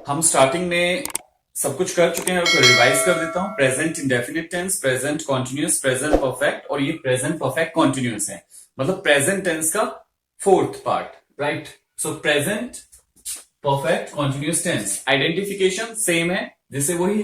हम स्टार्टिंग में सब कुछ कर चुके हैं, तो रिवाइज कर देता हूं। Present indefinite tense, present continuous, present perfect और ये प्रेजेंट परफेक्ट कॉन्टिन्यूस है, मतलब प्रेजेंट टेंस का fourth part, right. So present perfect continuous tense identification same है, जैसे वही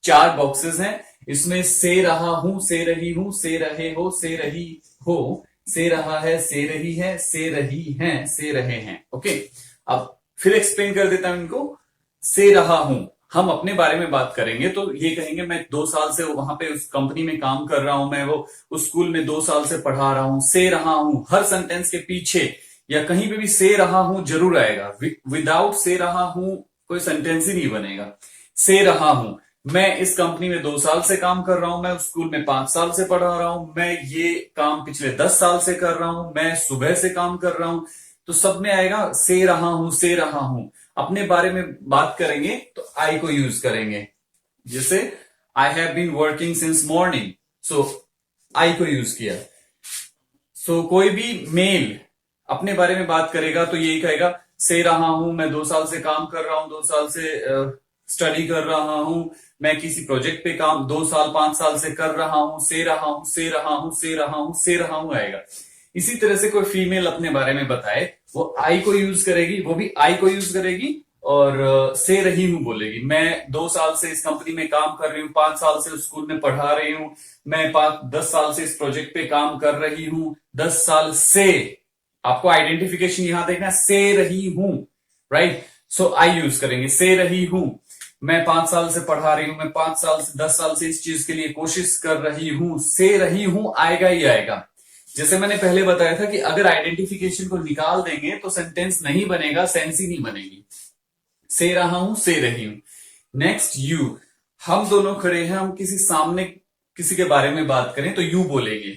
चार बॉक्सेस हैं। इसमें से रहा हूं, से रही हूं, से रहे हो, से रही हो, से रहा है, से रही है, से रही हैं, से रहे हैं। ओके, अब फिर एक्सप्लेन कर देता हूं इनको। से रहा हूं, हम अपने बारे में बात करेंगे तो ये कहेंगे मैं 2 साल से वहां पे उस कंपनी में काम कर रहा हूं, मैं वो उस स्कूल में 2 साल से पढ़ा रहा हूं। से रहा हूं, हर सेंटेंस के पीछे या कहीं पे भी से रहा हूं जरूर आएगा। विदाउट से रहा हूं कोई सेंटेंस ही नहीं बनेगा। से रहा हूं, मैं इस कंपनी में 2 साल से काम कर रहा हूं, मैं उस स्कूल में 5 साल से पढ़ा रहा हूं, मैं ये काम पिछले 10 साल से कर रहा हूं, मैं सुबह से काम कर रहा हूं। तो सब में आएगा से रहा हूं, से रहा हूं। अपने बारे में बात करेंगे तो आई को यूज करेंगे, जैसे I have been working since morning, so I को यूज किया। सो कोई भी मेल अपने बारे में बात करेगा तो यही कहेगा से रहा हूं, मैं 2 साल से काम कर रहा हूं, 2 साल से स्टडी कर रहा हूं, मैं किसी प्रोजेक्ट पे काम 2 साल 5 साल से कर रहा हूं, से रहा हूं, से रहा हूं, से रहा हूं, से रहा हूं आएगा। इसी तरह से कोई फीमेल अपने बारे में बताए वो आई को यूज करेगी, वो भी आई को यूज करेगी और से रही हूं बोलेगी। मैं 2 साल से इस कंपनी में काम कर रही हूँ, 5 साल से उस स्कूल में पढ़ा रही हूँ, मैं 10 साल से इस प्रोजेक्ट पे काम कर रही हूँ। 10 साल से, आपको आइडेंटिफिकेशन यहां देखना, से रही हूं, राइट। सो आई यूज करेंगे, से रही हूं। मैं 5 साल से पढ़ा रही हूं, मैं 5 साल से 10 साल से इस चीज के लिए कोशिश कर रही हूं। से रही हूं आएगा ही आएगा। जैसे मैंने पहले बताया था कि अगर आइडेंटिफिकेशन को निकाल देंगे तो सेंटेंस नहीं बनेगा, सेंस ही नहीं बनेगी। से रहा हूं, से रही हूं। नेक्स्ट यू, हम दोनों खड़े हैं, हम किसी सामने किसी के बारे में बात करें तो यू बोलेंगे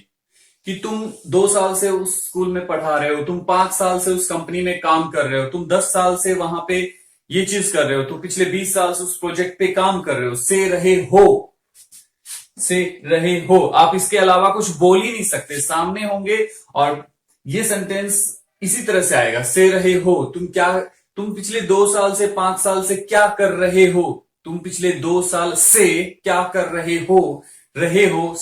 कि तुम 2 साल से उस स्कूल में पढ़ा रहे हो, तुम 5 साल से उस कंपनी में काम कर रहे हो, तुम 10 साल से वहां पे ये चीज कर रहे हो, तुम पिछले 20 साल से उस प्रोजेक्ट पे काम कर रहे हो। से रहे हो, से रहे हो, आप इसके अलावा कुछ बोल ही नहीं सकते, सामने होंगे और ये सेंटेंस इसी तरह से आएगा। से रहे हो, तुम पिछले 2 साल से 5 साल से क्या कर रहे हो, तुम पिछले 2 साल से क्या कर रहे हो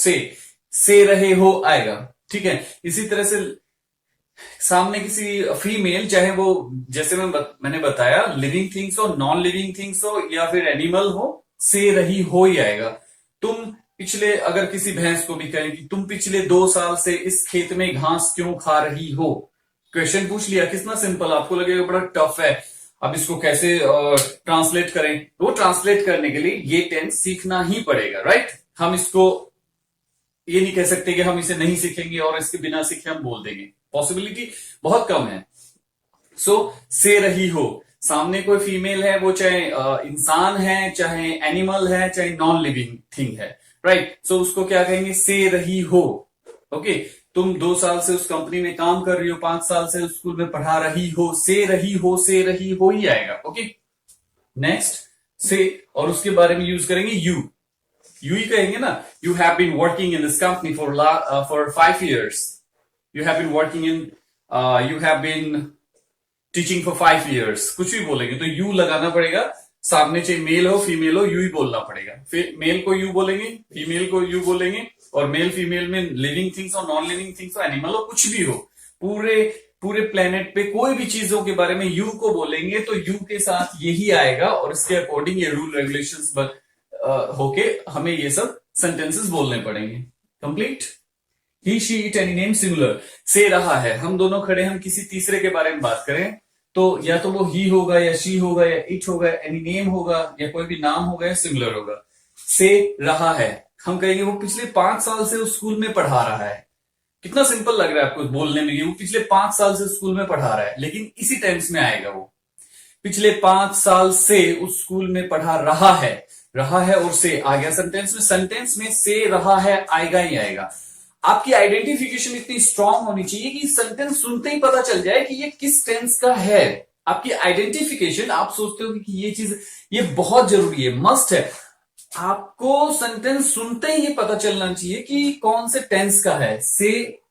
से रहे हो आएगा, ठीक है। इसी तरह से सामने किसी फीमेल, चाहे वो जैसे मैंने बताया लिविंग थिंग्स हो, नॉन लिविंग थिंग्स हो या फिर एनिमल हो, से रही हो ही आएगा। तुम पिछले, अगर किसी भैंस को भी कहें कि तुम पिछले 2 साल से इस खेत में घास क्यों खा रही हो, क्वेश्चन पूछ लिया, कितना सिंपल। आपको लगेगा बड़ा टफ है, अब इसको कैसे ट्रांसलेट करें, तो वो ट्रांसलेट करने के लिए ये टेंस सीखना ही पड़ेगा, राइट। हम इसको ये नहीं कह सकते कि हम इसे नहीं सीखेंगे और इसके बिना सीखे हम बोल देंगे, पॉसिबिलिटी बहुत कम है। सो से रही हो, सामने कोई फीमेल है, वो चाहे इंसान है, चाहे एनिमल है, चाहे नॉन लिविंग थिंग है, राइट। सो उसको क्या कहेंगे, से रही हो। ओके, तुम 2 साल से उस कंपनी में काम कर रही हो, 5 साल से उस स्कूल में पढ़ा रही हो, से रही हो, से रही हो ही आएगा। ओके, नेक्स्ट से, और उसके बारे में यूज करेंगे यू ही कहेंगे ना। You have been working in this company for 5 years, you have been working in, you have been teaching for 5 years, कुछ भी बोलेंगे तो यू लगाना पड़ेगा। सामने चाहे मेल हो फीमेल हो, यू ही बोलना पड़ेगा। फिर मेल को यू बोलेंगे, फीमेल को यू बोलेंगे, और मेल फीमेल में लिविंग थिंग्स और नॉन लिविंग थिंग्स हो, एनिमल हो, कुछ भी हो, पूरे पूरे प्लेनेट पे कोई भी चीजों के बारे में यू को बोलेंगे तो यू के साथ यही आएगा, और इसके अकॉर्डिंग ये रूल रेगुलेशंस होके हमें ये सब सेंटेंसेस बोलने पड़ेंगे। Complete. He she it any name similar, से रहा है, हम दोनों खड़े, हम किसी तीसरे के बारे में बात करें तो या तो वो ही होगा या शी होगा या इट होगा, एनी नेम होगा या कोई भी नाम होगा या सिमिलर होगा। से रहा है, हम कहेंगे वो पिछले 5 साल से उस स्कूल में पढ़ा रहा है। कितना सिंपल लग रहा है आपको बोलने में, वो पिछले 5 साल से स्कूल में पढ़ा रहा है, लेकिन इसी टेंस में आएगा वो। पिछले 5 साल से उस स्कूल में पढ़ा रहा है और से आ गया सेंटेंस में से रहा है आएगा ही आएगा। आपकी आइडेंटिफिकेशन इतनी स्ट्रांग होनी चाहिए कि सेंटेंस सुनते ही पता चल जाए कि ये किस टेंस का है। आपकी आइडेंटिफिकेशन, आप सोचते हो कि ये चीज ये बहुत जरूरी है, मस्ट है, आपको सेंटेंस सुनते ही ये पता चलना चाहिए कि कौन से टेंस का है। से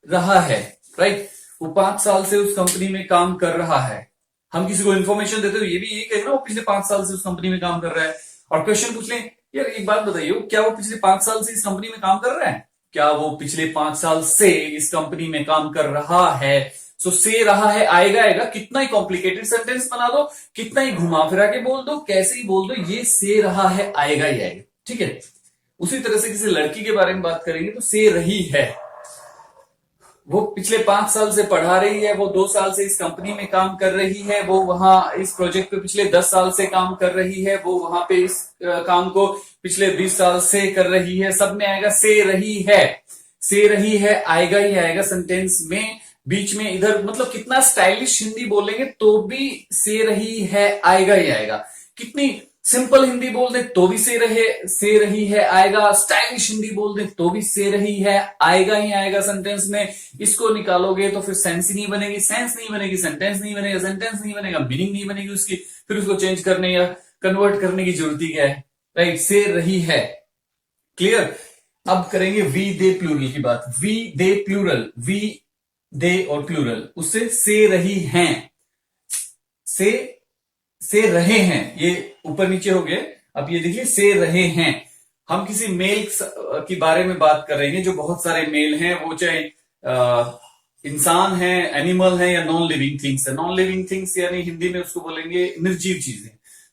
रहा है, राइट, वो 5 साल से उस कंपनी में काम कर रहा है, हम किसी को इन्फॉर्मेशन देते हो ये भी यही कहेगा ना वो पिछले 5 साल से उस कंपनी में काम कर रहा है। और क्वेश्चन पूछ लें यार एक बात बताइए, क्या वो पिछले 5 साल से इस कंपनी में काम कर रहा है? क्या वो पिछले 5 साल से इस कंपनी में काम कर रहा है? सो से रहा है आएगा आएगा, कितना ही कॉम्प्लिकेटेड सेंटेंस बना दो, कितना ही घुमा फिरा के बोल दो, कैसे ही बोल दो, ये से रहा है आएगा ही आएगा। ठीक है। उसी तरह से किसी लड़की के बारे में बात करेंगे तो से रही है, वो पिछले 5 साल से पढ़ा रही है, वो 2 साल से इस कंपनी में काम कर रही है, वो वहां इस प्रोजेक्ट पे पिछले 10 साल से काम कर रही है, वो वहां पे इस काम को पिछले 20 साल से कर रही है। सब में आएगा से रही है। से रही है आएगा ही आएगा सेंटेंस में। बीच में इधर मतलब कितना स्टाइलिश हिंदी बोलेंगे तो भी से रही है आएगा ही आएगा। कितनी सिंपल हिंदी बोल दे तो भी से रही है आएगा। स्टाइलिश हिंदी बोल दे तो भी से रही है आएगा ही आएगा सेंटेंस में। इसको निकालोगे तो फिर सेंस ही नहीं बनेगी, सेंस नहीं बनेगी, सेंटेंस नहीं बनेगा, सेंटेंस नहीं बनेगा, मीनिंग नहीं बनेगी उसकी, फिर उसको चेंज करने या कन्वर्ट करने की जरूरत ही क्या है, राइट। से रही है, क्लियर। अब करेंगे वी दे प्लूरल की बात। वी दे प्लूरल, वी दे और प्लूरल, उससे से रही हैं, से रहे हैं, ये ऊपर नीचे हो गए। अब ये देखिए से रहे हैं, हम किसी मेल की बारे में बात कर रहे हैं जो बहुत सारे मेल हैं, वो चाहे इंसान है, एनिमल है या नॉन लिविंग थिंग्स है। नॉन लिविंग थिंग्स यानी हिंदी में उसको बोलेंगे निर्जीव चीजें।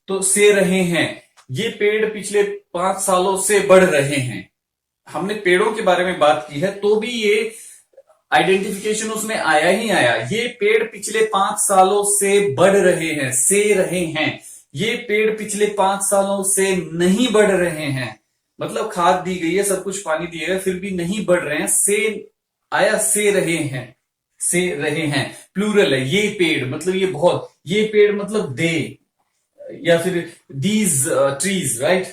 तो से रहे हैं, ये पेड़ पिछले 5 सालों से बढ़ रहे हैं। हमने पेड़ों के बारे में बात की है तो भी ये आइडेंटिफिकेशन उसमें आया ही आया। ये पेड़ पिछले 5 सालों से बढ़ रहे हैं, से रहे हैं। ये पेड़ पिछले 5 सालों से नहीं बढ़ रहे हैं, मतलब खाद दी गई है, सब कुछ पानी दिया है, फिर भी नहीं बढ़ रहे हैं। से आया से रहे हैं, से रहे हैं। प्लूरल है, ये पेड़ मतलब ये बहुत, ये पेड़ मतलब दे या फिर दीज ट्रीज, राइट।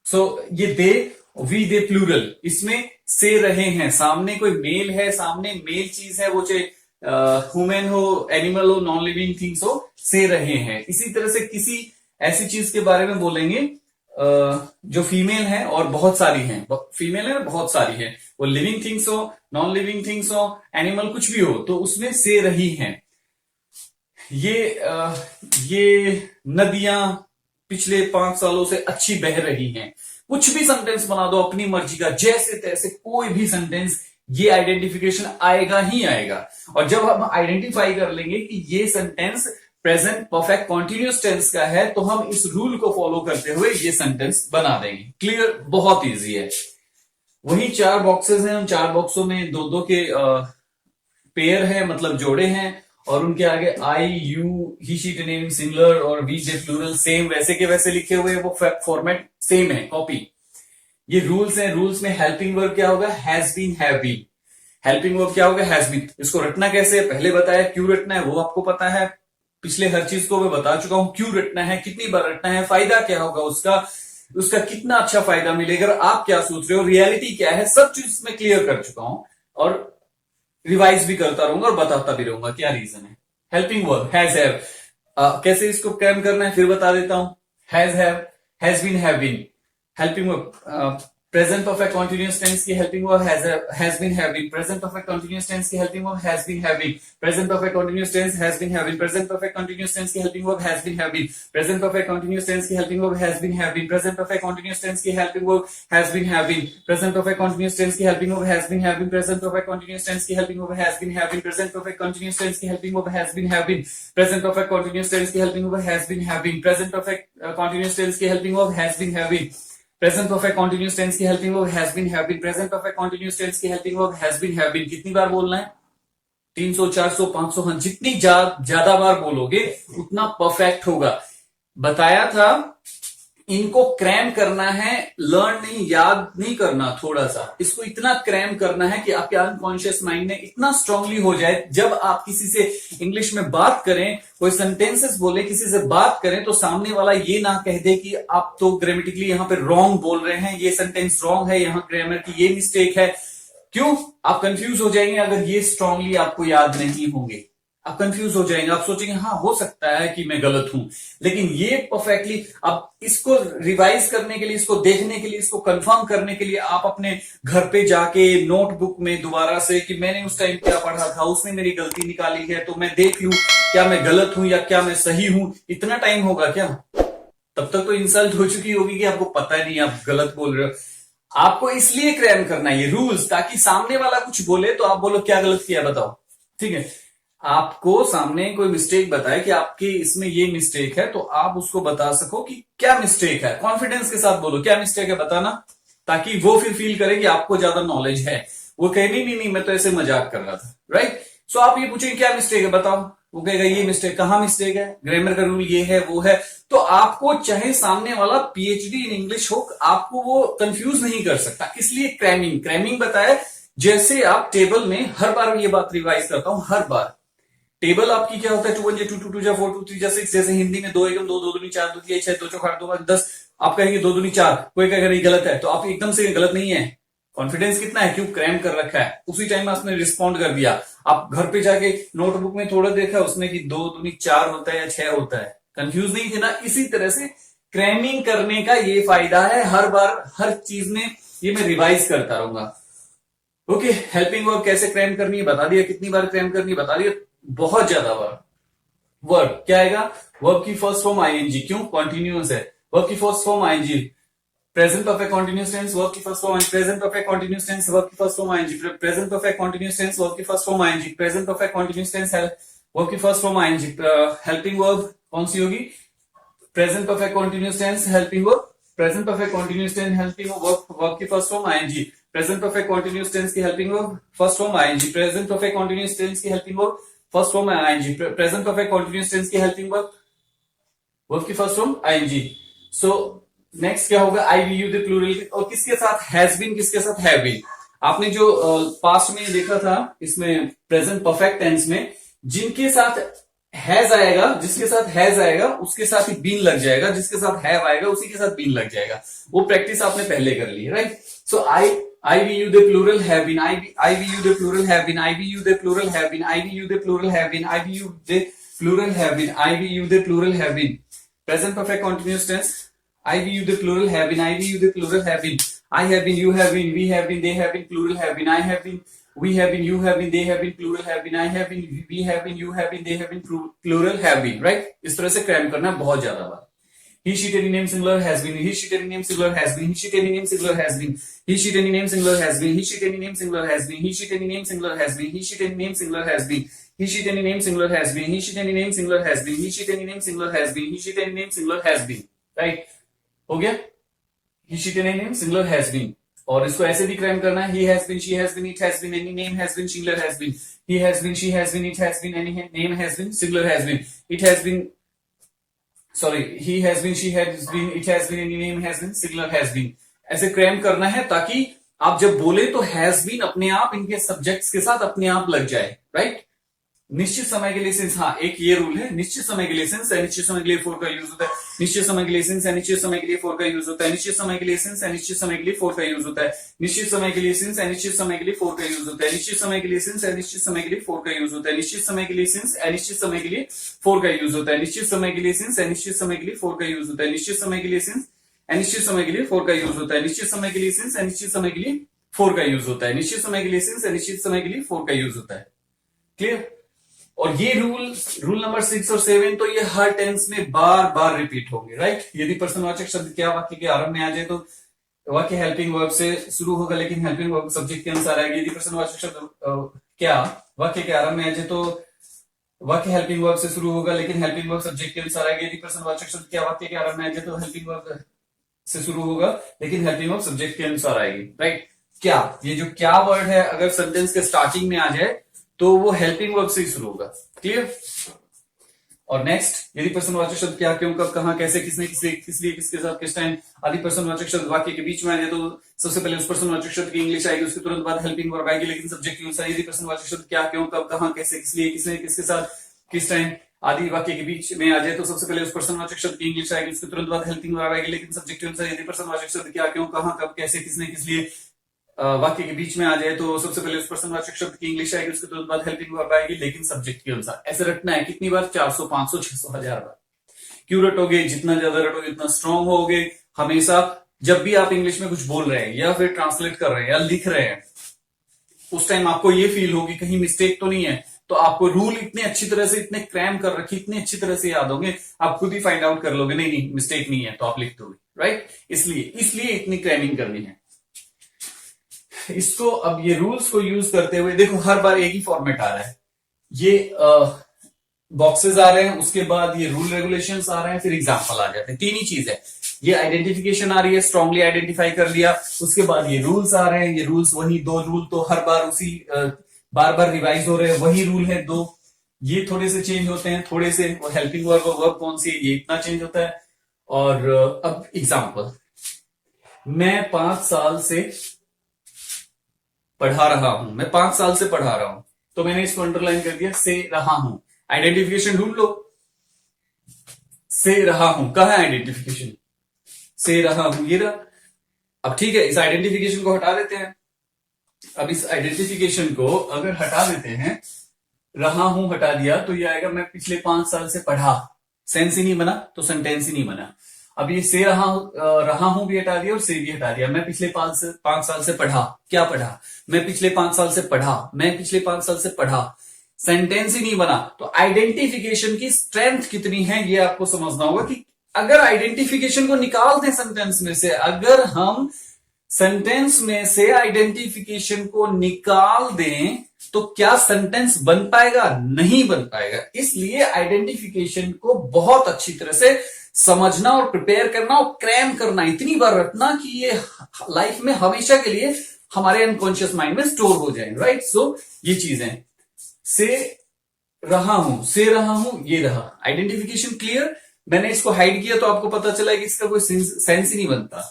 सो ये दे, वी दे प्लूरल, इसमें से रहे हैं। सामने कोई मेल है, सामने मेल चीज है, वो चाहे ह्यूमन हो, एनिमल हो, नॉन लिविंग थिंग्स हो, से रहे हैं। इसी तरह से किसी ऐसी चीज के बारे में बोलेंगे जो फीमेल है और बहुत सारी हैं, फीमेल है बहुत सारी है, वो लिविंग थिंग्स हो, नॉन लिविंग थिंग्स हो, एनिमल कुछ भी हो, तो उसमें से रही हैं। ये नदियां पिछले 5 सालों से अच्छी बह रही हैं। कुछ भी सेंटेंस बना दो अपनी मर्जी का, जैसे तैसे कोई भी सेंटेंस, ये आइडेंटिफिकेशन आएगा ही आएगा। और जब हम आइडेंटिफाई कर लेंगे कि ये sentence present perfect continuous tense का है तो हम इस रूल को फॉलो करते हुए ये सेंटेंस बना देंगे। क्लियर, बहुत इजी है। वही 4 बॉक्सेस हैं, उन 4 बॉक्सों में दो दो के पेयर है, मतलब जोड़े हैं, और उनके आगे I, you, he, she, name singular और वी जे प्लूरल सेम वैसे के वैसे लिखे हुए हैं, वो फॉर्मेट सेम है, कॉपी। ये रूल्स हैं। रूल्स में हेल्पिंग वर्ब क्या होगा, has been, have been. Helping verb क्या होगा, हैज बीन। इसको रटना कैसे है पहले बताया, क्यों रटना है वो आपको पता है, पिछले हर चीज को मैं बता चुका हूं, क्यों रटना है, कितनी बार रटना है, फायदा क्या होगा उसका कितना अच्छा फायदा मिलेगा, आप क्या सोच रहे हो, रियलिटी क्या है, सब चीज मैं क्लियर कर चुका हूं और रिवाइज भी करता रहूंगा और बताता भी रहूंगा क्या रीजन है। हेल्पिंग वर्ब हैज, हैव, कैसे इसको कैम करना है फिर बता देता हूं। Has, have, has been, have been. Helping verb present perfect continuous tense की helping verb has been, have been. Present perfect continuous tense की helping verb has been, have been. Present perfect continuous tense has been, have been. Present perfect continuous tense की helping verb has been, have been. Present perfect continuous tense की helping verb has been, have been. Present perfect continuous tense की helping verb has been, have been. Present perfect continuous tense की helping verb has been, have been. Present perfect continuous tense की helping verb has been, have been. Present perfect continuous tense की helping verb has been, have been. Present perfect continuous tense की helping verb has been, have been. Present perfect continuous tense की helping verb has been, have been. Present perfect continuous tense की helping verb has been, have been. Present perfect continuous tense की helping verb has been, have been. कितनी बार बोलना है, 300, 400, 500, हाँ, जितनी ज्यादा बार बोलोगे उतना परफेक्ट होगा। बताया था इनको क्रैम करना है, लर्न नहीं, याद नहीं करना, थोड़ा सा इसको इतना क्रैम करना है कि आपके अनकॉन्शियस माइंड में इतना स्ट्रांगली हो जाए, जब आप किसी से इंग्लिश में बात करें, कोई सेंटेंसेस बोले, किसी से बात करें, तो सामने वाला ये ना कह दे कि आप तो ग्रामेटिकली यहां पे रॉन्ग बोल रहे हैं, ये सेंटेंस रॉन्ग है, यहां ग्रामर की ये मिस्टेक है। क्यों? आप कंफ्यूज हो जाएंगे अगर ये स्ट्रांगली आपको याद नहीं होंगे। आप कंफ्यूज हो जाएंगे, आप सोचेंगे हाँ हो सकता है कि मैं गलत हूं, लेकिन ये परफेक्टली अब इसको रिवाइज करने के लिए, इसको देखने के लिए, इसको कंफर्म करने के लिए आप अपने घर पे जाके नोटबुक में दोबारा से कि मैंने उस टाइम क्या पढ़ा था, उसने मेरी गलती निकाली है, तो मैं देख लूं क्या मैं गलत हूं या क्या मैं सही हूं। इतना टाइम होगा क्या? तब तक तो इंसल्ट हो चुकी होगी कि आपको पता नहीं आप गलत बोल रहे हो। आपको इसलिए क्रैम करना है ये रूल्स, ताकि सामने वाला कुछ बोले तो आप बोलो क्या गलत किया बताओ। ठीक है, आपको सामने कोई मिस्टेक बताए कि आपकी इसमें ये मिस्टेक है, तो आप उसको बता सको कि क्या मिस्टेक है, कॉन्फिडेंस के साथ बोलो क्या मिस्टेक है बताना, ताकि वो फिर फील करे कि आपको ज्यादा नॉलेज है। वो कहे नहीं नहीं नहीं मैं तो ऐसे मजाक कर रहा था, राइट। सो आप ये पूछेंगे क्या मिस्टेक है बताओ, वो कहेगा ये मिस्टेक, कहां मिस्टेक है, ग्रामर का रूल ये है वो है। तो आपको चाहे सामने वाला पीएचडी इन इंग्लिश हो, आपको वो कंफ्यूज नहीं कर सकता। इसलिए क्रैमिंग, क्रैमिंग बताया जैसे आप टेबल में, हर बार ये बात रिवाइज करता हूं, हर बार टेबल आपकी क्या होता है, 2 1 2 2 2 4 2 3 6, जैसे हिंदी में 2 एकम 2 2 दूनी 4 2 3 6 2 4 2 5 10, आप कहेंगे 2 दूनी 4, कोई कहेगा नहीं गलत है, तो आप एकदम से गलत नहीं है। कॉन्फिडेंस कितना है, क्यों क्रैम कर रखा है, उसी टाइम आपने रिस्पॉन्ड कर दिया। आप घर पे जाके नोटबुक में थोड़ा देखा उसने कि 2 दूनी 4 होता है या 6 होता है, कंफ्यूज नहीं थे ना। इसी तरह से क्रैमिंग करने का ये फायदा है, हर बार हर चीज में ये मैं रिवाइज करता रहूंगा। ओके, हेल्पिंग वर्ब कैसे क्रैम करनी है बता दिया, कितनी बार क्रैम करनी है बता दिया, बहुत ज्यादा बार। वर्ब क्या आएगा, वर्ब की फर्स्ट फॉर्म आईएनजी, क्यों कॉन्टिन्यूअस है, वर्ब की first form ING, present perfect continuous tense verb की first form, present perfect continuous tense verb की first form ING, present perfect continuous tense verb की first form ING, present perfect continuous tense verb की first form ING. Helping verb कौन सी होगी, present perfect continuous tense helping verb, present perfect continuous tense helping verb, verb की first form ING, present perfect continuous tense की helping verb first form ING, present perfect continuous tense की helping verb first form ING, present perfect continuous tense की helping verb verb की first form ING. So next क्या होगा, I we you the plural, और किसके साथ has been, किसके साथ हैव बीन। आपने जो पास्ट में देखा था इसमें प्रेजेंट परफेक्ट टेंस में, जिनके साथ हैज आएगा, जिसके साथ हैज आएगा उसके साथ ही बीन लग जाएगा, जिसके साथ हैव आएगा उसी के साथ बीन लग जाएगा। वो प्रैक्टिस आपने पहले कर ली है, right. So I we you the plural have been, I we you the plural have been, I we you the plural have been, I we you the plural have been, I we you the plural have been, I we you the plural have been, present perfect continuous tense, I we you the plural have been, I we you the plural have been, I have been, you have been, we have been, they have been, plural have been, I have been, we have been, you have been, they have been, plural have been, I have been, we have been, you have been, they have been, plural have been, right। इस तरह से cram करना बहुत ज्यादा बार। He, she, any name singular has been. He, she, any name singular has been. He, she, any name singular has been. He, she, any name singular has been. He, she, any name singular has been. He, she, any name singular has been. He, she, any name singular has been. He, she, any name singular has been. He, she, any name singular has been. He, she, any name singular has been. He, she, any name singular has been. Right? हो गया? He, she, any name singular has been. और इसको ऐसे भी cram करना है, he has been, she has been, it has been, any name has been, singular has been. He has been, she has been, it has been, any name has been, singular has been. It has been. Sorry, he has been, she has been, it has been, any name has been, singular has been। ऐसे cram करना है ताकि आप जब बोले तो has been अपने आप इनके सब्जेक्ट्स के साथ अपने आप लग जाए, राइट। निश्चित समय के लिए सिंस, हाँ एक ये रूल है, निश्चित समय के लिए सिंस, अनिश्चित समय के लिए फोर का यूज होता है, निश्चित समय के लिए सिंस, अनिश्चित समय के लिए फोर का यूज होता है, निश्चित समय के लिए सिंस, अनिश्चित समय के लिए फोर का यूज होता है, निश्चित समय के लिए सिंस, अनिश्चित समय के लिए फोर का यूज होता है, निश्चित समय के लिए सिंस, अनिश्चित समय के लिए फोर का यूज होता है, निश्चित समय के लिए सिंस, अनिश्चित समय के लिए फोर का यूज होता है, निश्चित समय के लिए सिंस, अनिश्चित समय के लिए फोर का यूज होता है, निश्चित समय के लिए सिंस, अनिश्चित समय के लिए फोर का यूज होता है, निश्चित समय के लिए सिंस, अनिश्चित समय के लिए फोर का यूज होता है, निश्चित समय के लिए सिंस, अनिश्चित समय के लिए फोर का यूज होता है। क्लियर। और ये रूल नंबर 6 और 7 तो ये हर टेंस में बार बार रिपीट होंगे, राइट। यदि पर्सनवाचक शब्द क्या वाक्य के आरंभ में आ जाए तो वाक्य हेल्पिंग वर्ब से शुरू होगा, लेकिन हेल्पिंग वर्ब सब्जेक्ट के अनुसार आएगी। यदि पर्सनवाचक शब्द क्या वाक्य के आरंभ में आ जाए तो वाक्य हेल्पिंग वर्ब से शुरू होगा, लेकिन हेल्पिंग वर्ब सब्जेक्ट के अनुसार आएगी। यदि पर्सनवाचक शब्द क्या वाक्य के आरंभ में आ जाए तो हेल्पिंग वर्ब से शुरू होगा, लेकिन हेल्पिंग वर्ब सब्जेक्ट के अनुसार आएगी, राइट। क्या, ये जो क्या वर्ड है अगर सेंटेंस के स्टार्टिंग में आ जाए तो वो हेल्पिंग वर्ब से ही शुरू होगा। क्लियर। और नेक्स्ट, यदि पर्सनवाचक शब्द क्या, क्यों, कब, कहां, कैसे, किसने, किस लिए, किसके साथ, किस टाइम आदि पर्सनवाचक शब्द वाक्य के बीच में आ जाए तो सबसे पहले उस पर्सनवाचक शब्द की इंग्लिश आएगी, उसके तुरंत बाद हेल्पिंग वर्ब आएगी, लेकिन सब्जेक्ट के अनुसार। यदि पर्सनवाचक शब्द क्या, क्यों, कब, कहां, कैसे, किस लिए, किसने, किसके साथ, किस टाइम आदि वाक्य के बीच में आ जाए तो सबसे पहले उस पर्सनवाचक शब्द की इंग्लिश आएगी, उसके तुरंत बाद हेल्पिंग वर्ब आएगी, लेकिन सब्जेक्ट के अनुसार। यदि पर्सनवाचक शब्द क्या, क्यों, कहां, कब, कैसे, किसने, किस लिए, वाक्य के बीच में आ जाए तो सबसे पहले उस पर्सनवाचक शब्द की इंग्लिश आएगी, उसके तुरंत बाद हेल्पिंग वर्ब आएगी, लेकिन सब्जेक्ट के अनुसार। ऐसे रटना है कितनी बार? 400, 500, 600, 1000 बार। क्यों रटोगे? जितना ज्यादा रटोगे उतना स्ट्रांग होगे। हमेशा जब भी आप इंग्लिश में कुछ बोल रहे हैं या फिर ट्रांसलेट कर रहे हैं या लिख रहे हैं, उस टाइम आपको ये फील होगी कहीं मिस्टेक तो नहीं है, तो आपको रूल इतने अच्छी तरह से, इतने क्रैम कर रखी, इतने अच्छी तरह से याद होंगे, आप खुद ही फाइंड आउट कर लोगे नहीं नहीं मिस्टेक नहीं है, तो आप लिख दोगे, राइट। इसलिए इतनी क्रैमिंग करनी है इसको। अब ये रूल्स को यूज करते हुए देखो, हर बार एक ही फॉर्मेट आ रहा है, ये बॉक्सेस आ रहे हैं, उसके बाद ये रूल रेगुलेशंस आ रहे हैं, फिर एग्जाम्पल आ जाते हैं। तीन ही चीज है, ये आइडेंटिफिकेशन आ रही है, स्ट्रांगली आइडेंटिफाई कर लिया, उसके बाद ये रूल्स आ रहे हैं, ये रूल्स वही दो रूल तो हर बार उसी बार बार रिवाइज हो रहे हैं, वही रूल है दो, ये थोड़े से चेंज होते हैं, थोड़े से वो हेल्पिंग वर्ब वर्ब कौन सी है ये इतना चेंज होता है। और अब एग्जाम्पल, मैं 5 साल से पढ़ा रहा हूं, मैं 5 साल से पढ़ा रहा हूं, तो मैंने इसको अंडरलाइन कर दिया, से रहा हूं। आइडेंटिफिकेशन ढूंढ लो, से रहा हूं, कहा है आइडेंटिफिकेशन? से रहा हूं, ये रहा। अब ठीक है, इस आइडेंटिफिकेशन को हटा देते हैं। अब इस आइडेंटिफिकेशन को अगर हटा देते हैं, रहा हूं हटा दिया, तो ये आएगा मैं पिछले 5 साल से पढ़ा। सेंस ही नहीं बना तो सेंटेंस ही नहीं बना। अब ये से रहा हूं भी हटा दिया और से भी हटा दिया। मैं पिछले 5 साल से पढ़ा, क्या पढ़ा? मैं पिछले 5 साल से पढ़ा, मैं पिछले 5 साल से पढ़ा, सेंटेंस ही नहीं बना। तो आइडेंटिफिकेशन की स्ट्रेंथ कितनी है ये आपको समझना होगा कि अगर आइडेंटिफिकेशन को निकाल दें सेंटेंस में से, अगर हम सेंटेंस में से आइडेंटिफिकेशन को निकाल दें तो क्या सेंटेंस बन पाएगा? नहीं बन पाएगा। इसलिए आइडेंटिफिकेशन को बहुत अच्छी तरह से समझना और प्रिपेयर करना और क्रैम करना, इतनी बार रटना कि ये लाइफ में हमेशा के लिए हमारे अनकॉन्शियस माइंड में स्टोर हो जाए, राइट। सो ये चीजें, से रहा हूं, से रहा हूं, ये रहा। Identification clear. मैंने इसको हाइड किया तो आपको पता चला कि इसका कोई सेंस ही नहीं बनता।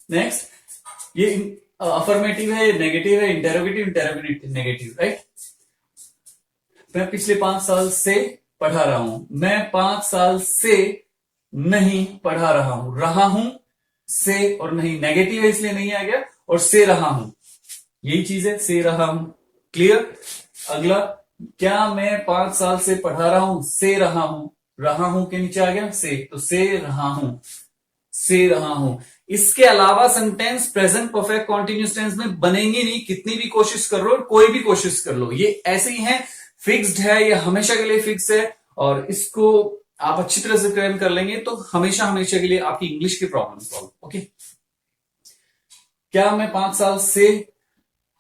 नेक्स्ट, ये अफर्मेटिव है, नेगेटिव है, इंटेरोगेटिव नेगेटिव, राइट। मैं पिछले 5 साल से पढ़ा रहा हूं, मैं 5 साल से नहीं पढ़ा रहा हूं से और नहीं, नेगेटिव है इसलिए नहीं आ गया, और से रहा हूं, यही चीज है, से रहा हूं। क्लियर। अगला, क्या मैं 5 साल से पढ़ा रहा हूं, से रहा हूं के नीचे आ गया से, तो से रहा हूं, से रहा हूं। इसके अलावा sentence present perfect continuous tense में बनेंगे नहीं, कितनी भी कोशिश कर लो, कोई भी कोशिश कर लो, ये ऐसे ही है, फिक्स्ड है, ये हमेशा के लिए फिक्स है। और इसको आप अच्छी तरह से क्रैम कर लेंगे तो हमेशा हमेशा के लिए आपकी इंग्लिश की प्रॉब्लम सॉल्व। ओके, क्या मैं 5 साल से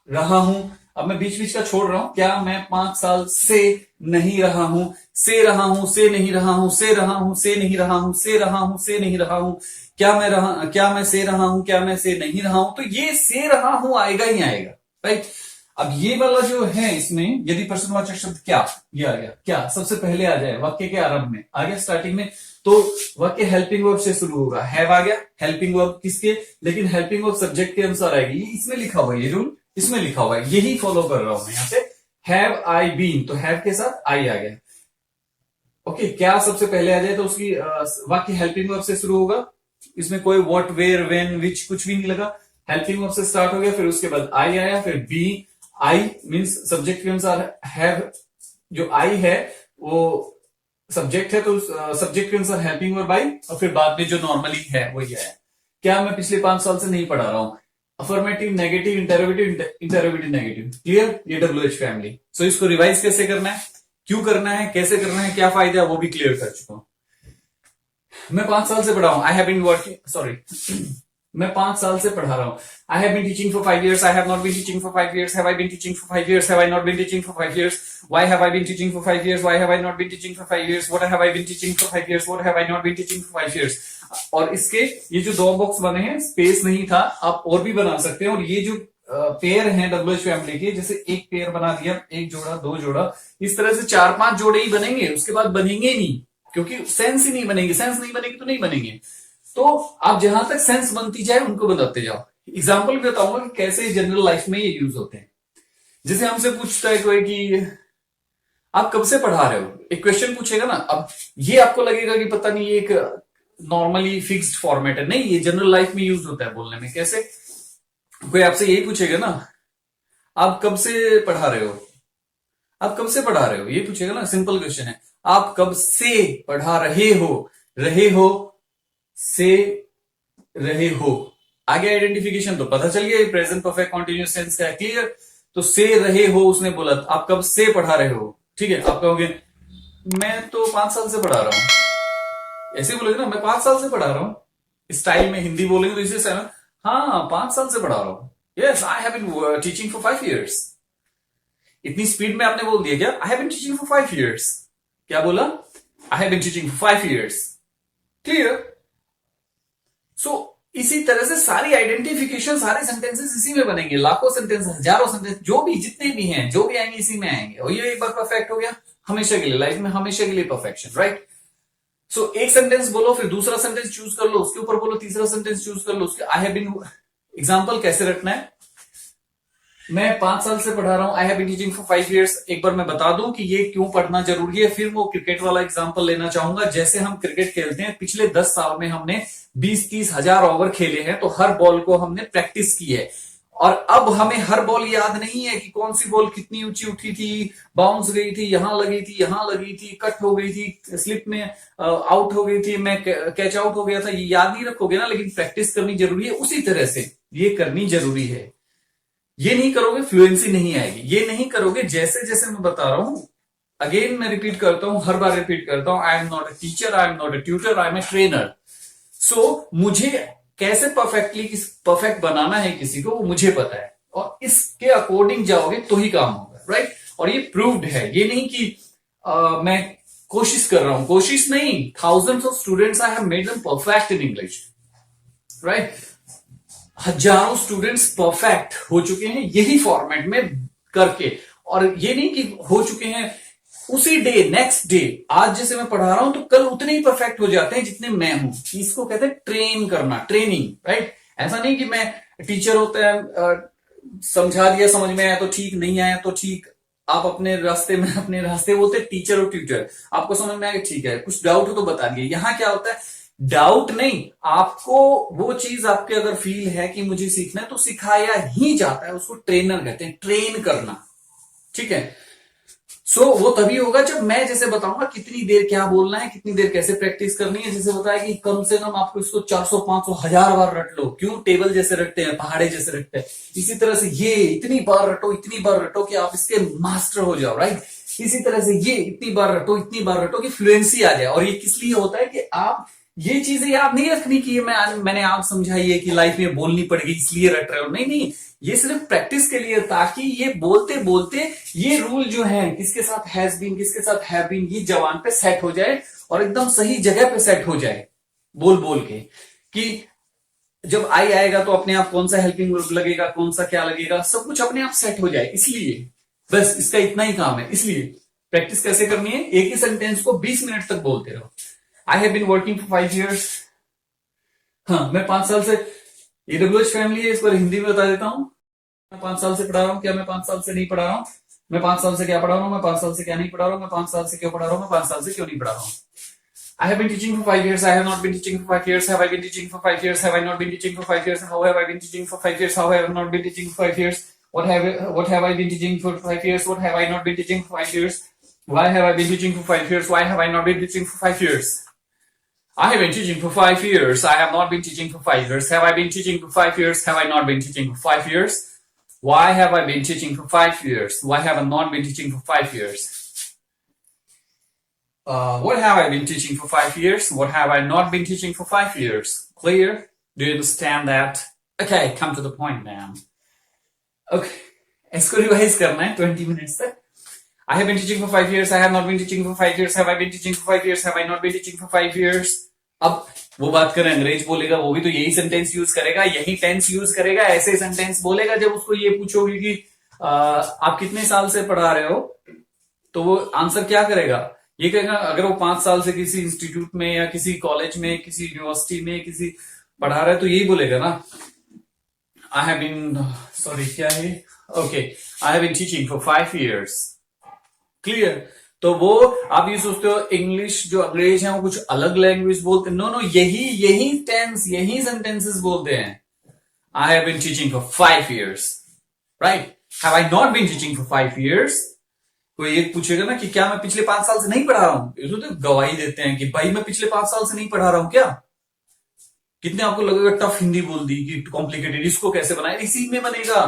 रहा हूं, अब मैं बीच बीच का छोड़ रहा हूं, क्या मैं 5 साल से नहीं रहा हूं, से रहा हूं, से नहीं रहा हूं, से रहा हूं, से नहीं रहा हूं, से रहा हूं, से नहीं रहा हूं, क्या मैं से रहा हूं, क्या मैं से नहीं रहा हूं, तो ये से रहा हूं आएगा ही आएगा, राइट। अब ये वाला जो है, इसमें यदि प्रश्नवाचक शब्द क्या, ये आ गया, क्या सबसे पहले आ जाए वाक्य के आरंभ में, आ गया स्टार्टिंग में, तो वाक्य हेल्पिंग वर्ब से शुरू होगा। हैव आ गया, हेल्पिंग वर्ब किसके, लेकिन हेल्पिंग वर्ब सब्जेक्ट के अनुसार आएगी, इसमें लिखा हुआ है, ये रूल इसमें लिखा हुआ है, यही फॉलो कर रहा हूं मैं यहां पे। हैव आई बीन, तो हैव के साथ आई आ गया। ओके, क्या सबसे पहले आ जाए तो उसकी वाक्य हेल्पिंग वर्ब से शुरू होगा, इसमें कोई व्हाट, वेयर, व्हेन, विच कुछ भी नहीं लगा, हेल्पिंग वर्ब से स्टार्ट हो गया, फिर उसके बाद आई आया, फिर बी, आई मीन्स सब्जेक्ट के अनुसार हैव, जो आई है वो सब्जेक्ट है, तो सब्जेक्ट के अनुसार हेल्पिंग वर्ब आई, और फिर बाद में जो नॉर्मली है वही आया। क्या मैं पिछले 5 साल से नहीं पढ़ा रहा हूं, affirmative, negative, interrogative, negative. Clear, ये WH फैमिली। सो इसको रिवाइज कैसे करना है, क्यों करना है, कैसे करना है, क्या फायदा है, वो भी क्लियर कर चुका हूं। मैं 5 साल से पढ़ा हूं, I have been working, sorry, मैं 5 साल से पढ़ा रहा हूं। I have been teaching for 5 years, I have not been teaching for 5 years, have I been teaching for 5 years, have I not been teaching for 5 years, why have I been teaching for 5 years, why have I not been teaching for 5 years, what have I been teaching for 5 years, what have I not been teaching for 5 years। और इसके ये जो 2 box बने हैं, space नहीं था, आप और भी बना सकते हैं। और ये जो पेयर हैं WH फैमिली के, जैसे एक पेयर बना दिया, एक जोड़ा, 2 जोड़ा, इस तरह से 4-5 जोड़े ही बनेंगे, उसके बाद बनेंगे नहीं, क्योंकि सेंस ही नहीं बनेंगे, सेंस नहीं बनेगी तो नहीं बनेंगे। तो आप जहां तक सेंस बनती जाए उनको बनाते जाओ। एग्जाम्पल भी बताऊंगा कि कैसे जनरल लाइफ में ये यूज होते हैं। जैसे हमसे पूछता है कोई कि आप कब से पढ़ा रहे हो, एक क्वेश्चन पूछेगा ना, अब ये आपको लगेगा कि पता नहीं ये एक नॉर्मली फिक्स्ड फॉर्मेट है, नहीं, ये जनरल लाइफ में यूज होता है बोलने में। कैसे, कोई आपसे यही पूछेगा ना, आप कब से पढ़ा रहे हो, आप कब से पढ़ा रहे हो, ये पूछेगा ना, सिंपल क्वेश्चन है। आप कब से पढ़ा रहे हो से रहे हो, आगे आइडेंटिफिकेशन तो पता चल गया, प्रेजेंट परफेक्ट कॉन्टिन्यूस टेंस का है, क्लियर। तो से रहे हो उसने बोला, आप कब से पढ़ा रहे हो, ठीक है। आप कहोगे मैं तो 5 साल से पढ़ा रहा हूं, ऐसे बोलोगे ना, मैं 5 साल से पढ़ा रहा हूं, स्टाइल में हिंदी बोलेंगे तो इसे हाँ 5 साल से पढ़ा रहा हूं, yes I have been teaching for 5 years। इतनी स्पीड में आपने बोल दिया क्या, I have been teaching for 5 years, क्या बोला, I have been teaching for 5 years, clear. So इसी तरह से सारी आइडेंटिफिकेशन, सारे सेंटेंसेस इसी में बनेंगे, लाखों सेंटेंस, हजारों सेंटेंस, जो भी जितने भी हैं, जो भी आएंगे इसी में आएंगे, और ये एक बार परफेक्ट हो गया हमेशा के लिए, लाइफ में हमेशा के लिए परफेक्शन, राइट। सो एक सेंटेंस बोलो, फिर दूसरा सेंटेंस चूज कर लो, उसके ऊपर बोलो तीसरा सेंटेंस चूज कर लो, उसके आई हैव बीन। एग्जांपल कैसे रखना है, मैं 5 साल से पढ़ा रहा हूं, I have been teaching for 5 years। एक बार मैं बता दूं कि ये क्यों पढ़ना जरूरी है, फिर वो क्रिकेट वाला एग्जांपल लेना चाहूंगा। जैसे हम क्रिकेट खेलते हैं, पिछले 10 साल में हमने 20-30 हजार ओवर खेले हैं, तो हर बॉल को हमने प्रैक्टिस की है, और अब हमें हर बॉल याद नहीं है कि कौन सी बॉल कितनी ऊंची उठी थी, बाउंस गई थी, यहां लगी थी, यहां लगी थी, कट हो गई थी, स्लिप में आउट हो गई थी, मैं कैच आउट हो गया था, ये याद नहीं रखोगे ना, लेकिन प्रैक्टिस करनी जरूरी है। उसी तरह से ये करनी जरूरी है, ये नहीं करोगे फ्लुएंसी नहीं आएगी, ये नहीं करोगे, जैसे जैसे मैं बता रहा हूं, अगेन मैं रिपीट करता हूं, हर बार रिपीट करता हूं, I am not a teacher, I am not a tutor, I am a trainer. So मुझे कैसे परफेक्ट बनाना है किसी को, वो मुझे पता है, और इसके अकॉर्डिंग जाओगे तो ही काम होगा, राइट। और ये प्रूव्ड है, ये नहीं कि मैं कोशिश कर रहा हूं, कोशिश नहीं, thousands of students I have made them perfect in English, right. हजारों स्टूडेंट्स परफेक्ट हो चुके हैं यही फॉर्मेट में करके, और ये नहीं कि हो चुके हैं उसी डे, नेक्स्ट डे, आज जैसे मैं पढ़ा रहा हूं तो कल उतने ही परफेक्ट हो जाते हैं जितने मैं हूं। इसको कहते हैं ट्रेन करना, ट्रेनिंग, राइट। ऐसा नहीं कि मैं टीचर होता है, समझा दिया, समझ में आया तो ठीक, नहीं आया तो ठीक, आप अपने रास्ते में अपने रास्ते बोलते, टीचर और ट्यूटर, आपको समझ में आया ठीक है, कुछ डाउट हो तो बता दिए। यहां क्या होता है, डाउट नहीं, आपको वो चीज आपके अगर फील है कि मुझे सीखना है तो सिखाया ही जाता है, उसको ट्रेनर कहते हैं, ट्रेन करना, ठीक है। सो वो तभी होगा जब मैं जैसे बताऊंगा कितनी देर क्या बोलना है, कितनी देर कैसे प्रैक्टिस करनी है, जैसे बताया कि कम से कम आपको इसको 400 500 1000 बार रट लो, क्यों, टेबल जैसे रटते हैं, पहाड़े जैसे रटते हैं, इसी तरह से ये इतनी बार रटो, इतनी बार रटो कि आप इसके मास्टर हो जाओ, राइट। इसी तरह से ये इतनी बार रटो, इतनी बार रटो कि फ्लुएंसी आ जाए। और ये किस लिए होता है कि आप ये चीजें याद नहीं रखनी कि मैंने आप समझाई है कि लाइफ में बोलनी पड़ेगी इसलिए रट रहे हो, नहीं नहीं, ये सिर्फ प्रैक्टिस के लिए, ताकि ये बोलते बोलते ये रूल जो है, किसके साथ हैज बीन, किसके साथ हैव बीन, ये जवान पे सेट हो जाए और एकदम सही जगह पे सेट हो जाए, बोल बोल के, कि जब आई आएगा तो अपने आप कौन सा हेल्पिंग वर्ब लगेगा, कौन सा क्या लगेगा, सब कुछ अपने आप सेट हो जाए। इसलिए बस इसका इतना ही काम है। इसलिए प्रैक्टिस कैसे करनी है, एक ही सेंटेंस को 20 मिनट तक बोलते रहो। I have been working for 5 years, हाँ मैं 5 साल से, AWH फैमिली है, इस पर हिंदी में बता देता हूं, मैं 5 साल से पढ़ा रहा हूं, क्या मैं 5 साल से नहीं पढ़ा रहा हूं, मैं 5 साल से क्या पढ़ा रहा हूं, मैं 5 साल से क्या नहीं पढ़ा रहा हूं, मैं 5 साल से क्यों पढ़ा रहा हूं, मैं 5 साल से क्यों नहीं पढ़ा रहा हूं। I have been teaching for 5 years. I have not been teaching for 5 years. Have I been teaching for 5 years? Have I not been teaching for 5 years? How have I been teaching for 5 years? How have I not been teaching for 5 years? What have I been teaching for 5 years? What have I not been teaching for 5 years? Why have I been teaching for 5 years? Why have I not been teaching for 5 years? I have been teaching for 5 years. I have not been teaching for 5 years. Have I been teaching for 5 years? Have I not been teaching for 5 years? Why have I been teaching for 5 years? Why have I not been teaching for 5 years? What have I been teaching for 5 years? What have I not been teaching for 5 years? Clear? Do you understand that? Okay, come to the point, man. Okay, इसको revise करना है 20 minutes तक। I have been teaching for 5 years. I have not been teaching for 5 years. Have I been teaching for 5 years? Have I not been teaching for 5 years? अब वो बात करें, अंग्रेज बोलेगा, वो भी तो यही सेंटेंस यूज करेगा, यही टेंस यूज करेगा, ऐसे सेंटेंस बोलेगा। जब उसको ये पूछोगे कि आप कितने साल से पढ़ा रहे हो, तो वो आंसर क्या करेगा, ये कहेगा, अगर वो 5 साल से किसी इंस्टीट्यूट में या किसी कॉलेज में, किसी यूनिवर्सिटी में किसी पढ़ा रहा है, तो यही बोलेगा ना, आई हैव बीन, सॉरी क्या है, okay, I have been teaching for 5 years। Clear? तो वो आप ये सोचते हो इंग्लिश जो अंग्रेज है वो कुछ अलग लैंग्वेज बोलते हैं, नो नो, यही टेंस, यही सेंटेंसेस बोलते हैं। I have been teaching for 5 years. Right? Have I not been teaching for 5 years? कोई एक पूछेगा ना कि क्या मैं पिछले 5 साल से नहीं पढ़ा रहा हूं, ये तो गवाही देते हैं कि भाई मैं पिछले 5 साल से नहीं पढ़ा रहा हूं क्या? कितने आपको लगेगा टफ हिंदी बोल दी कि कॉम्प्लिकेटेड, इसको कैसे बनाए, इसी में बनेगा।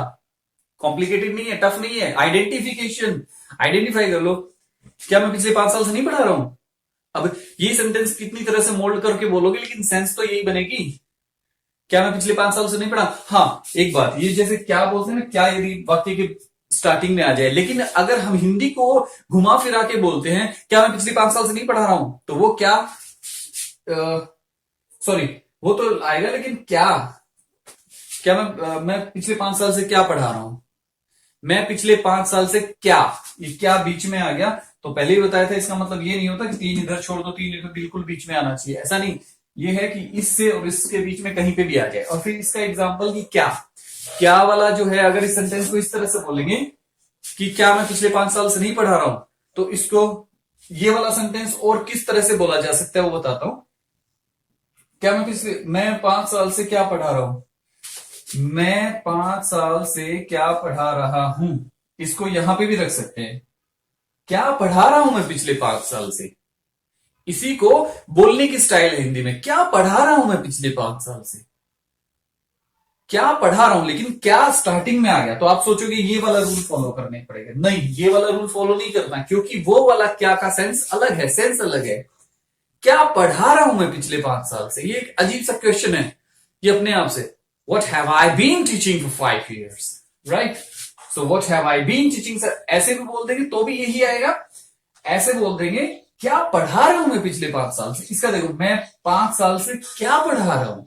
कॉम्प्लिकेटेड नहीं है, टफ नहीं है, आइडेंटिफिकेशन, आइडेंटिफाई कर लो, क्या मैं पिछले 5 साल से नहीं पढ़ा रहा हूं? अब ये सेंटेंस कितनी तरह से मोल्ड करके बोलोगे, लेकिन सेंस तो यही बनेगी, क्या मैं पिछले 5 साल से नहीं पढ़ा। हाँ एक बात, ये जैसे क्या बोलते हैं ना, क्या यदि वाक्य के स्टार्टिंग में आ जाए, लेकिन अगर हम हिंदी को घुमा फिरा के बोलते हैं क्या मैं पिछले 5 साल से नहीं पढ़ा रहा हूं, तो वो क्या, सॉरी वो तो आएगा, लेकिन क्या मैं पिछले 5 साल से क्या पढ़ा रहा हूं, मैं पिछले 5 साल से क्या, ये क्या बीच में आ गया, तो पहले ही बताया था, इसका मतलब ये नहीं होता कि 3 इधर छोड़ दो 3 इधर बिल्कुल बीच में आना चाहिए, ऐसा नहीं, ये है कि इससे और इसके बीच में कहीं पे भी आ जाए। और फिर इसका एग्जांपल कि क्या वाला जो है, अगर इस सेंटेंस को इस तरह से बोलेंगे कि क्या मैं पिछले 5 साल से नहीं पढ़ा रहा हूं, तो इसको ये वाला सेंटेंस और किस तरह से बोला जा सकता है वो बताता हूं। क्या मैं 5 साल से क्या पढ़ा रहा हूं, मैं 5 साल से क्या पढ़ा रहा हूं, इसको यहां पे भी रख सकते हैं, क्या पढ़ा रहा हूं मैं पिछले 5 साल से, इसी को बोलने की स्टाइल है हिंदी में, क्या पढ़ा रहा हूं मैं पिछले 5 साल से, क्या पढ़ा रहा हूं, लेकिन क्या स्टार्टिंग में आ गया, तो आप सोचोगे ये वाला रूल फॉलो करने पड़ेगा, नहीं ये वाला रूल फॉलो नहीं करना, क्योंकि वो वाला क्या का सेंस अलग है, सेंस अलग है। क्या पढ़ा रहा हूं मैं पिछले 5 साल से, ये एक अजीब सा क्वेश्चन है ये अपने आप से, What have I been teaching for 5 years? Right? So what have I been teaching? Sir ऐसे भी बोल देंगे तो भी यही आएगा, ऐसे बोल देंगे क्या पढ़ा रहा हूं मैं पिछले 5 साल से, इसका देखो मैं 5 साल से क्या पढ़ा रहा हूं,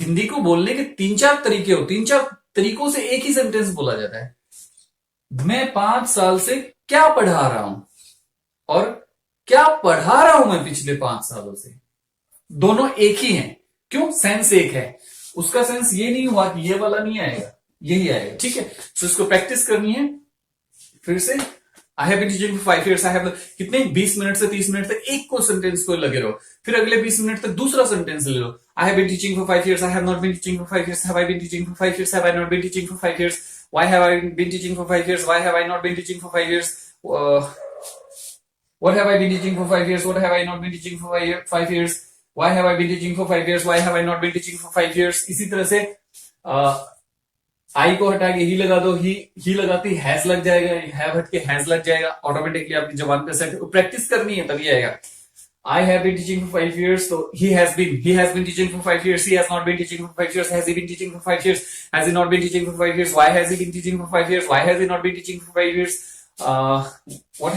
हिंदी को बोलने के 3-4 तरीके हो, 3-4 तरीकों से एक ही सेंटेंस बोला जाता है, मैं 5 साल से क्या पढ़ा रहा हूं और क्या पढ़ा रहा हूं मैं पिछले 5 सालों से, दोनों एक ही हैं, क्यों, सेंस एक है, उसका सेंस ये नहीं हुआ कि ये वाला नहीं आएगा, यही आएगा, ठीक है। तो इसको प्रैक्टिस करनी है फिर से। I have been teaching for 5 years, I have, कितने 20 मिनट से 30 मिनट तक एक को सेंटेंस को लगे रहो, फिर अगले 20 मिनट तक दूसरा सेंटेंस ले लो, I have been teaching for 5 years, I have not been teaching for 5 years, have I been teaching for 5 years, have I not been teaching for 5 years, why have I been teaching for 5 years, why have I not been teaching for 5 years, what have I been teaching for 5 years, what have I not been teaching for 5 years, why have I been teaching for 5 years, why have I not been teaching for 5 years। इसी तरह से आई को हटा के ही लगा दो, ही लगाती has लग जाएगा, हैव हट के हैज लग जाएगा, ऑटोमेटिकली आपकी जबान पे सेट, प्रैक्टिस करनी है तभी आएगा। I have been teaching for 5 years, so he has been teaching for 5 years, he has not been teaching for 5 years, has he been teaching for 5 years, has he not been teaching for 5 years, why has he been teaching for 5 years, why has he not been teaching for 5 years, what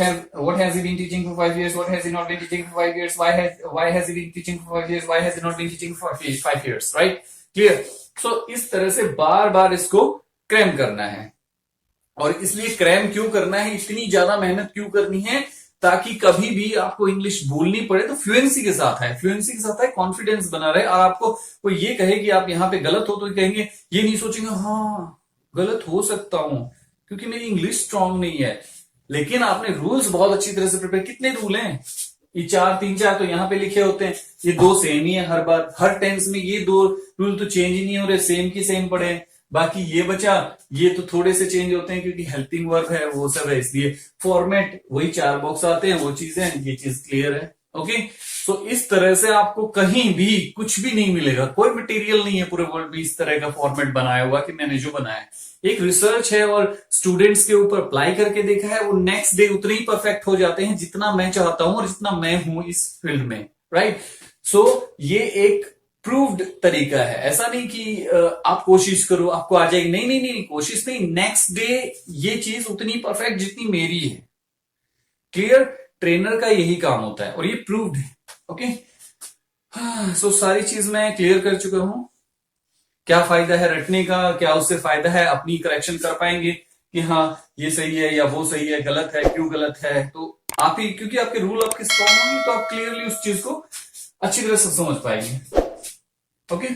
has he been teaching for 5 years, what has he not been teaching for 5 years, why has he been teaching for 5 years, why has he not been teaching for 5 years, right, clear। so इस तरह से बार बार इसको cram करना है, और इसलिए cram क्यों करना है, इतनी ज्यादा मेहनत क्यों करनी है, ताकि कभी भी आपको इंग्लिश बोलनी पड़े तो फ्लुएंसी के साथ है, फ्लुएंसी के साथ है, कॉन्फिडेंस बना रहे, और आपको कोई ये कहे कि आप यहाँ पे गलत हो तो कहेंगे, ये नहीं सोचेंगे हाँ गलत हो सकता हूं क्योंकि मेरी इंग्लिश स्ट्रांग नहीं है, लेकिन आपने रूल्स बहुत अच्छी तरह से प्रिपेयर, कितने रूल हैं, ये 3-4 तो यहाँ पे लिखे होते हैं, ये 2 सेम ही है हर बार, हर टेंस में ये 2 रूल तो चेंज ही नहीं हो रहे, सेम की सेम पड़े, बाकी ये बचा, ये तो थोड़े से चेंज होते हैं क्योंकि हेल्पिंग वर्ब है वो सब है, इसलिए फॉर्मेट वही 4 बॉक्स आते हैं, वो चीजें, ये चीज क्लियर है, ओके। सो इस तरह से आपको कहीं भी कुछ भी नहीं मिलेगा, कोई मटेरियल नहीं है पूरे वर्ल्ड में इस तरह का फॉर्मेट बनाया हुआ कि मैंने जो बनाया है, एक रिसर्च है और स्टूडेंट्स के ऊपर अप्लाई करके देखा है, वो नेक्स्ट डे उतने ही परफेक्ट हो जाते हैं जितना मैं चाहता हूं और जितना मैं हूं इस फील्ड में, राइट। सो ये एक प्रूव्ड तरीका है, ऐसा नहीं कि आप कोशिश करो आपको आ जाएगी, नहीं नहीं नहीं, कोशिश नहीं, नेक्स्ट डे ये चीज उतनी परफेक्ट जितनी मेरी है, क्लियर। ट्रेनर का यही काम होता है और ये प्रूव्ड है, ओके। सो सारी चीज मैं क्लियर कर चुका हूं, क्या फायदा है रटने का, क्या उससे फायदा है, अपनी करेक्शन कर पाएंगे कि हाँ ये सही है या वो सही है, गलत है क्यों गलत है, तो आप ही, क्योंकि आपके रूल आपके स्ट्रॉन्ग होंगे तो आप क्लियरली उस चीज को अच्छी तरह से समझ पाएंगे, ओके।